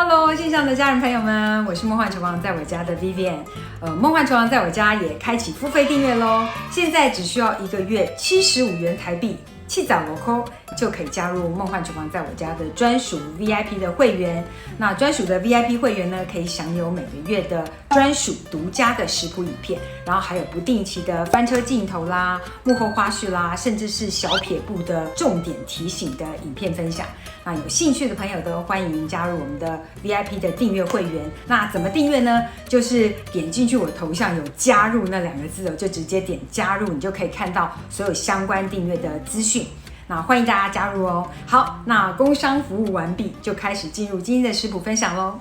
Hello， 线上的家人朋友们，我是梦幻厨房在我家的 Vivian。梦幻厨房在我家也开启付费订阅咯，现在只需要1个月75元台币，7早罗扣就可以加入梦幻厨房在我家的专属 VIP 的会员。那专属的 VIP 会员呢，可以享有每个月的专属独家的食谱影片，然后还有不定期的翻车镜头啦、幕后花絮啦，甚至是小撇步的重点提醒的影片分享。那有兴趣的朋友都欢迎加入我们的 VIP 的订阅会员。那怎么订阅呢？就是点进去我头像有加入那2个字就直接点加入，你就可以看到所有相关订阅的资讯。那欢迎大家加入哦。好，那工商服务完毕，就开始进入今天的食谱分享咯。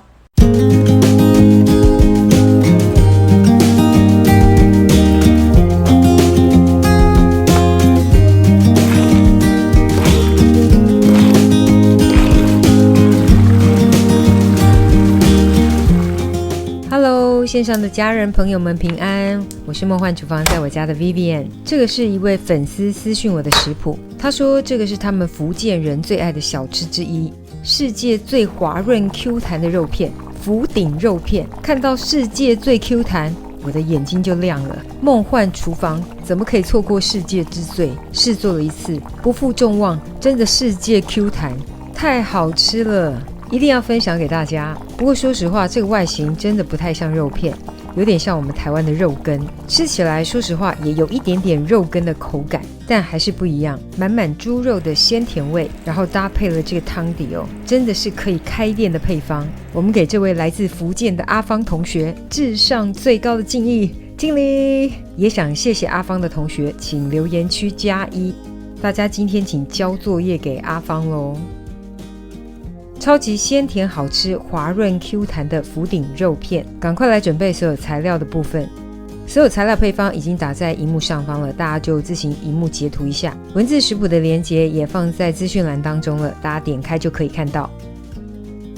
线上的家人朋友们平安，我是梦幻厨房在我家的 Vivian。 这个是一位粉丝私讯我的食谱，他说这个是他们福建人最爱的小吃之一，世界最滑润 Q 弹的肉片，福鼎肉片。看到世界最 Q 弹，我的眼睛就亮了。梦幻厨房怎么可以错过世界之最？试做了一次，不负众望，真的世界 Q 弹，太好吃了，一定要分享给大家。不过说实话，这个外形真的不太像肉片，有点像我们台湾的肉羹，吃起来说实话也有一点点肉羹的口感，但还是不一样，满满猪肉的鲜甜味，然后搭配了这个汤底真的是可以开店的配方。我们给这位来自福建的阿芳同学致上最高的敬意，敬礼！也想谢谢阿芳的同学，请留言区+1，大家今天请交作业给阿芳咯。超级鲜甜好吃滑润 Q 弹的福鼎肉片，赶快来准备所有材料的部分。所有材料配方已经打在荧幕上方了，大家就自行荧幕截图一下，文字食谱的连结也放在资讯栏当中了，大家点开就可以看到。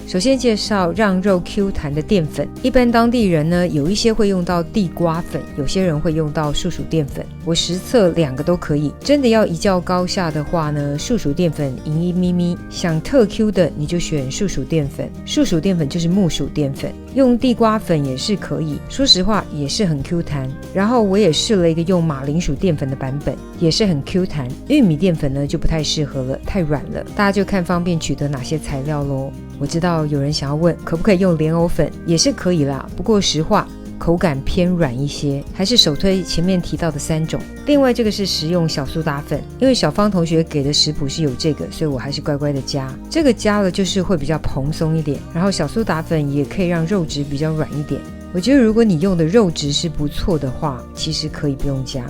首先介绍让肉 Q 弹的淀粉，一般当地人呢有一些会用到地瓜粉，有些人会用到树薯淀粉，我实测2个都可以。真的要一较高下的话呢，树薯淀粉赢一咪咪，想特 Q 的你就选树薯淀粉，树薯淀粉就是木薯淀粉，用地瓜粉也是可以，说实话也是很 Q 弹。然后我也试了一个用马铃薯淀粉的版本，也是很 Q 弹。玉米淀粉呢就不太适合了，太软了，大家就看方便取得哪些材料咯。我知道有人想要问可不可以用莲藕粉，也是可以啦，不过实话口感偏软一些，还是首推前面提到的3种。另外这个是食用小苏打粉，因为小芳同学给的食谱是有这个，所以我还是乖乖的加。这个加了就是会比较蓬松一点，然后小苏打粉也可以让肉质比较软一点。我觉得如果你用的肉质是不错的话，其实可以不用加。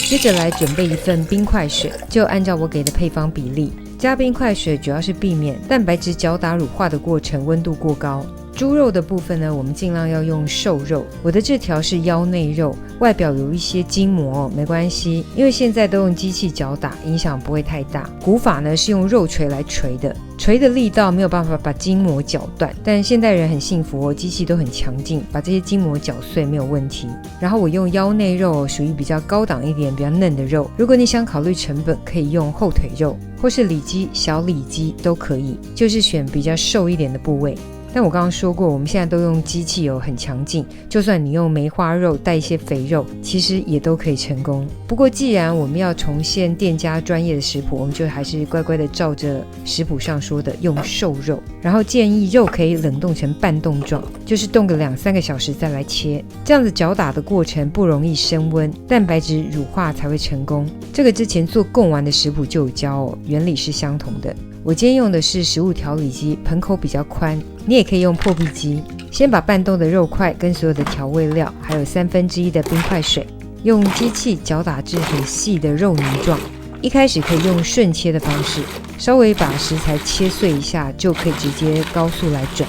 接着来准备一份冰块水，就按照我给的配方比例加冰块水，主要是避免蛋白质搅打乳化的过程温度过高。猪肉的部分呢，我们尽量要用瘦肉，我的这条是腰内肉，外表有一些筋膜没关系，因为现在都用机器搅打，影响不会太大。古法呢是用肉锤来锤的，锤的力道没有办法把筋膜搅断，但现代人很幸福机器都很强劲，把这些筋膜搅碎没有问题。然后我用腰内肉属于比较高档一点比较嫩的肉，如果你想考虑成本，可以用后腿肉或是里脊、小里脊都可以，就是选比较瘦一点的部位。但我刚刚说过，我们现在都用机器很强劲，就算你用梅花肉带一些肥肉，其实也都可以成功。不过既然我们要重现店家专业的食谱，我们就还是乖乖的照着食谱上说的用瘦肉，然后建议肉可以冷冻成半冻状，就是冻个2-3个小时再来切，这样子搅打的过程不容易升温，蛋白质乳化才会成功。这个之前做贡丸的食谱就有教原理是相同的。我今天用的是食物调理机，盆口比较宽，你也可以用破壁机。先把半冻的肉块跟所有的调味料，还有1/3的冰块水，用机器搅打至很细的肉泥状。一开始可以用顺切的方式，稍微把食材切碎一下，就可以直接高速来转，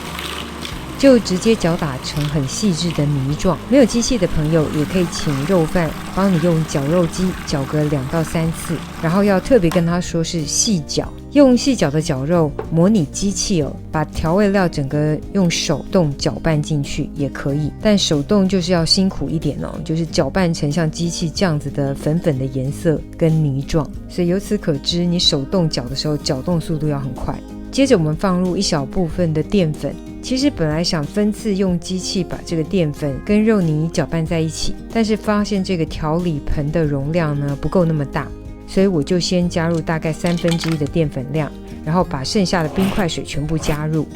就直接搅打成很细致的泥状。没有机器的朋友也可以请肉贩帮你用绞肉机绞个2到3次，然后要特别跟他说是细绞，用细绞的绞肉模拟机器把调味料整个用手动搅拌进去也可以，但手动就是要辛苦一点就是搅拌成像机器这样子的粉粉的颜色跟泥状，所以由此可知你手动搅的时候搅动速度要很快。接着我们放入一小部分的淀粉，其实本来想分次用机器把这个淀粉跟肉泥搅拌在一起，但是发现这个调理盆的容量呢不够那么大，所以我就先加入大概1/3的淀粉量，然后把剩下的冰块水全部加入。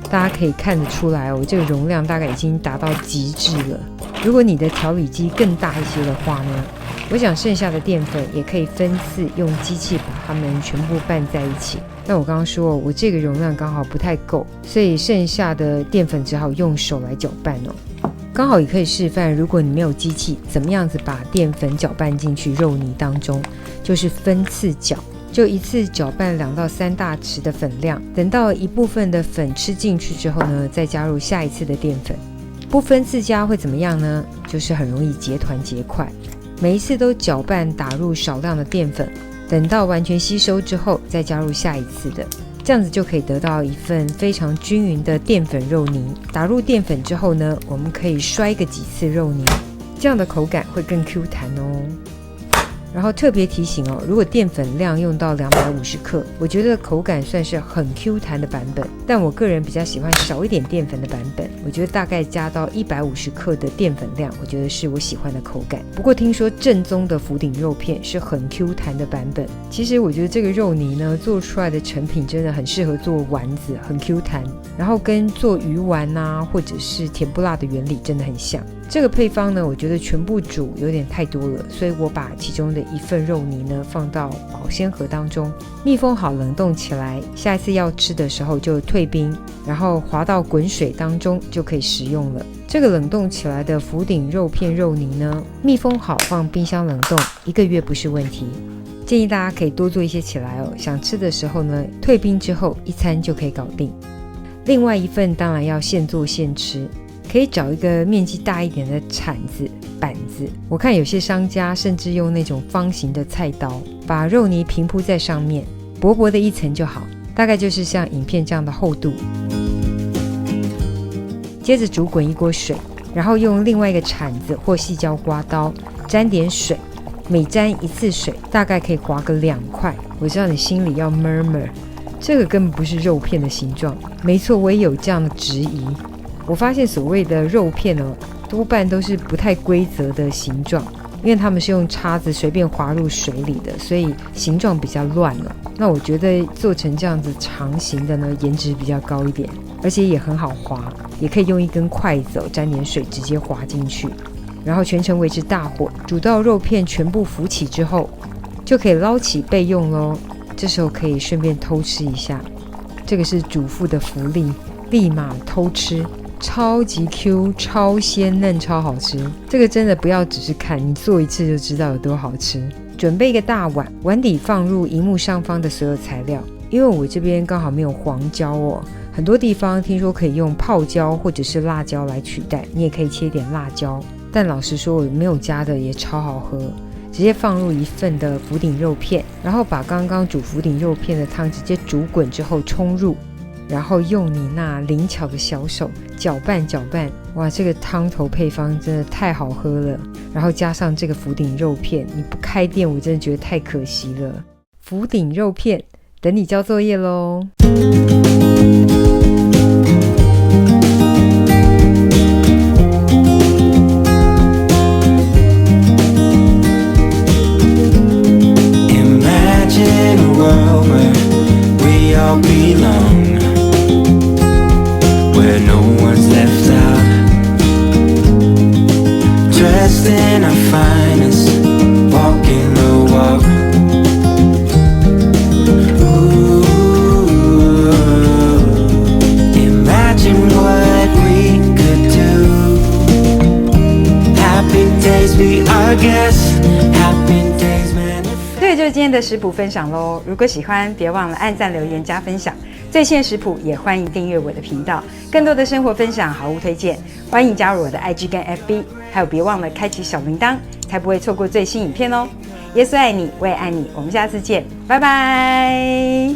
大家可以看得出来这个容量大概已经达到极致了。如果你的调理机更大一些的话呢，我想剩下的淀粉也可以分次用机器把它们全部拌在一起。但我刚刚说我这个容量刚好不太够，所以剩下的淀粉只好用手来搅拌刚好也可以示范，如果你没有机器，怎么样子把淀粉搅拌进去肉泥当中，就是分次搅。就一次搅拌2到3大匙的粉量，等到一部分的粉吃进去之后呢，再加入下一次的淀粉。不分次加会怎么样呢？就是很容易结团结块。每一次都搅拌打入少量的淀粉，等到完全吸收之后再加入下一次的，这样子就可以得到一份非常均匀的淀粉肉泥。打入淀粉之后呢，我们可以摔个几次肉泥，这样的口感会更 Q 弹然后特别提醒如果淀粉量用到250克，我觉得口感算是很 Q 弹的版本，但我个人比较喜欢少一点淀粉的版本，我觉得大概加到150克的淀粉量，我觉得是我喜欢的口感。不过听说正宗的福鼎肉片是很 Q 弹的版本，其实我觉得这个肉泥呢做出来的成品真的很适合做丸子，很 Q 弹，然后跟做鱼丸或者是甜不辣的原理真的很像。这个配方呢，我觉得全部煮有点太多了，所以我把其中的一份肉泥呢放到保鲜盒当中，密封好冷冻起来，下一次要吃的时候就退冰，然后滑到滚水当中就可以食用了。这个冷冻起来的福鼎肉片肉泥呢，密封好放冰箱冷冻1个月不是问题。建议大家可以多做一些起来想吃的时候呢，退冰之后一餐就可以搞定。另外一份当然要现做现吃，可以找一个面积大一点的铲子、板子，我看有些商家甚至用那种方形的菜刀，把肉泥平铺在上面，薄薄的一层就好，大概就是像影片这样的厚度。接着煮滚一锅水，然后用另外一个铲子或细胶刮刀沾点水，每沾一次水大概可以划个2块。我知道你心里要 murmur， 这个根本不是肉片的形状。没错，我也有这样的质疑。我发现所谓的肉片多半都是不太规则的形状，因为他们是用叉子随便滑入水里的，所以形状比较乱了。那我觉得做成这样子长形的呢，颜值比较高一点，而且也很好滑，也可以用一根筷子沾点水直接滑进去，然后全程维持大火，煮到肉片全部浮起之后，就可以捞起备用咯。这时候可以顺便偷吃一下，这个是主妇的福利，立马偷吃。超级 Q， 超鲜嫩，超好吃。这个真的不要只是看，你做一次就知道有多好吃。准备一个大碗，碗底放入荧幕上方的所有材料。因为我这边刚好没有黄椒很多地方听说可以用泡椒或者是辣椒来取代，你也可以切一点辣椒。但老实说，我没有加的也超好喝。直接放入一份的福鼎肉片，然后把刚刚煮福鼎肉片的汤直接煮滚之后冲入。然后用你那灵巧的小手搅拌搅拌，哇，这个汤头配方真的太好喝了。然后加上这个福鼎肉片，你不开店我真的觉得太可惜了。福鼎肉片等你交作业咯。Imagine a world where we all belong.Where no one's left out, dressed in our finest, walking the walk. Ooh, imagine what we could do. Happy days be our guests, happy days manifest. 这就是今天的食谱分享咯。如果喜欢，别忘了按赞、留言、加分享。最新的食谱也欢迎订阅我的频道，更多的生活分享、好物推荐，欢迎加入我的 IG 跟 FB， 还有别忘了开启小铃铛，才不会错过最新影片哦。耶稣爱你，我也爱你，我们下次见，拜拜。